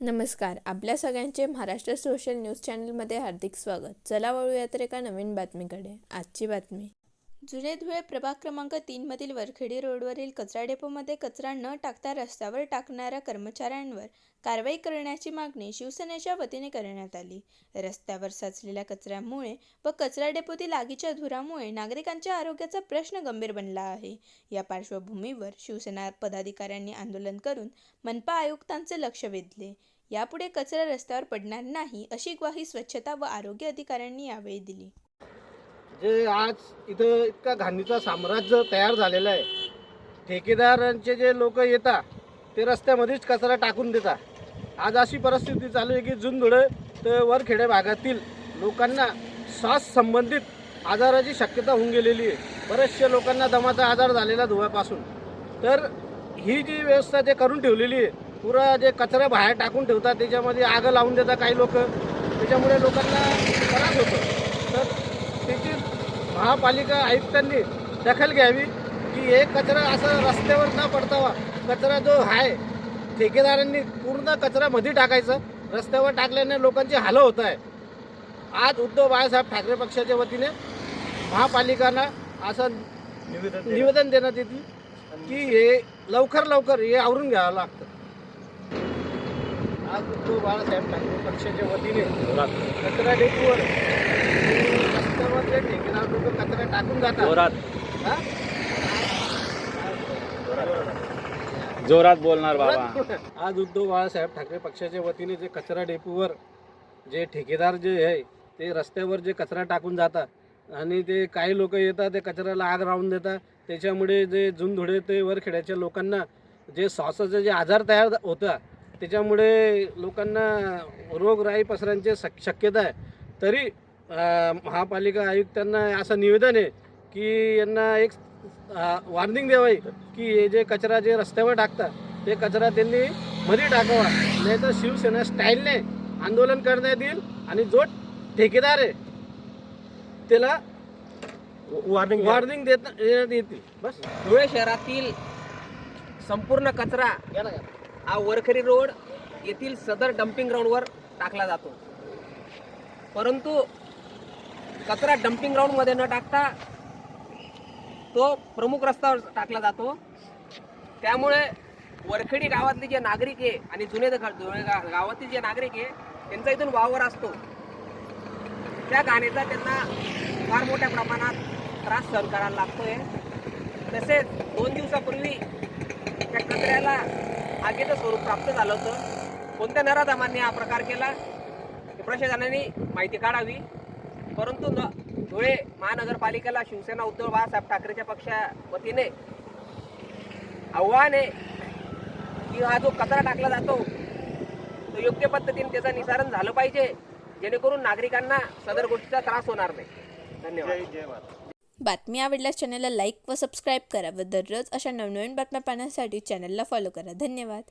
नमस्कार. आपल्या सगळ्यांचे महाराष्ट्र सोशल न्यूज चॅनलमध्ये हार्दिक स्वागत. चला वळूया तर एका नवीन बातमीकडे. आजची बातमी. जुने धुळे प्रभाग क्रमांक 3 वरखेडी रोडवरील कचरा डेपोमध्ये कचरा न टाकता रस्त्यावर टाकणाऱ्या कर्मचाऱ्यांवर कारवाई करण्याची मागणी शिवसेनेच्या वतीने करण्यात आली. रस्त्यावर साचलेल्या कचऱ्यामुळे व कचरा डेपोतील आगीच्या धुरामुळे नागरिकांच्या आरोग्याचा प्रश्न गंभीर बनला आहे. या पार्श्वभूमीवर शिवसेना पदाधिकाऱ्यांनी आंदोलन करून मनपा आयुक्तांचे लक्ष वेधले. यापुढे कचरा रस्त्यावर पडणार नाही अशी ग्वाही स्वच्छता व आरोग्य अधिकाऱ्यांनी यावेळी दिली. जे आज इथं इतका घाणीचा साम्राज्य तयार झालेलं आहे. ठेकेदारांचे जे लोक येतात ते रस्त्यामध्येच कचरा टाकून देतात. आज अशी परिस्थिती चालू आहे की जुनधुळे तर वरखेडे भागातील लोकांना श्वास संबंधित आजाराची शक्यता होऊन गेलेली आहे. बरेचशे लोकांना दमाचा आजार झालेला धुव्यापासून. तर ही जी व्यवस्था ते करून ठेवलेली आहे, पुरा जे कचरा बाहेर टाकून ठेवतात त्याच्यामध्ये आग लावून देतात काही लोक, त्याच्यामुळे लोकांना त्रास होतो. तर त्याची महापालिका आयुक्तांनी दखल घ्यावी की हे कचरा असं रस्त्यावर न पडतावा. कचरा जो आहे ठेकेदारांनी पूर्ण कचरा मध्ये टाकायचं. रस्त्यावर टाकल्याने लोकांची हाल होत आहे. आज उद्धव बाळासाहेब ठाकरे पक्षाच्या वतीने महापालिकांना असं निवेदन देण्यात येते की हे लवकर हे आवरून घ्यावं लागतं. आज उद्धव बाळासाहेब ठाकरे पक्षाच्या वतीने कचरा डेपोवर रस्त्यावर ठेकेदार लोक कचरा टाकून जातात. जोरात बोलणार बाबा. आज उद्धव बाळासाहेब ठाकरे पक्षाच्या वतीने जे कचरा डेपोवर जे ठेकेदार जे आहे ते रस्त्यावर जे कचरा टाकून जातात आणि ते काही लोक येतात ते कचऱ्याला आग लावून देतात. त्याच्यामुळे जे जुनधुळे ते वरखेड्याच्या लोकांना जे श्वासाचे जे आजार तयार होतात त्याच्यामुळे लोकांना रोगराई पसरण्याची शक्यता आहे. तरी महापालिका आयुक्तांना असं निवेदन आहे की यांना एक वॉर्निंग द्यावी की हे जे कचरा जे रस्त्यावर टाकतात ते कचरा त्यांनी मध्ये टाकावा, नाही तर शिवसेना स्टाईलने आंदोलन करण्यात येईल आणि जो ठेकेदार आहे त्याला वॉर्निंग देण्यात येतील. बस. धुळे शहरातील संपूर्ण कचरा हा वरखेडी रोड येथील सदर डम्पिंग ग्राउंडवर टाकला जातो. परंतु कचरा डम्पिंग ग्राउंडमध्ये न टाकता तो प्रमुख रस्त्यावर टाकला जातो. त्यामुळे वरखेडी गावातले जे नागरिक आहे आणि जुने गावातील जे नागरिक आहे त्यांचा इथून वावर असतो, त्या घाणीचा त्यांना फार मोठ्या प्रमाणात त्रास सहन करायला लागतोय. तसेच 2 दिवसापूर्वी त्या कचऱ्याला आगीचं स्वरूप प्राप्त झालं होतं. कोणत्या नराधमांनी हा प्रकार केला प्रशासनाने माहिती काढावी. परंतु धुळे महानगरपालिकेला शिवसेना उद्धव बाळासाहेब ठाकरेच्या पक्षा वतीने आव्हान आहे की हा जो कचरा टाकला जातो तो योग्य पद्धतीने त्याचं निसारण झालं पाहिजे, जेणेकरून नागरिकांना सदर गोष्टीचा त्रास होणार नाही. धन्यवाद. बातमी आवडल्यास चॅनलला लाईक व सबस्क्राईब करा व दररोज अशा नवनवीन बातम्या पाहण्यासाठी चॅनलला फॉलो करा. धन्यवाद.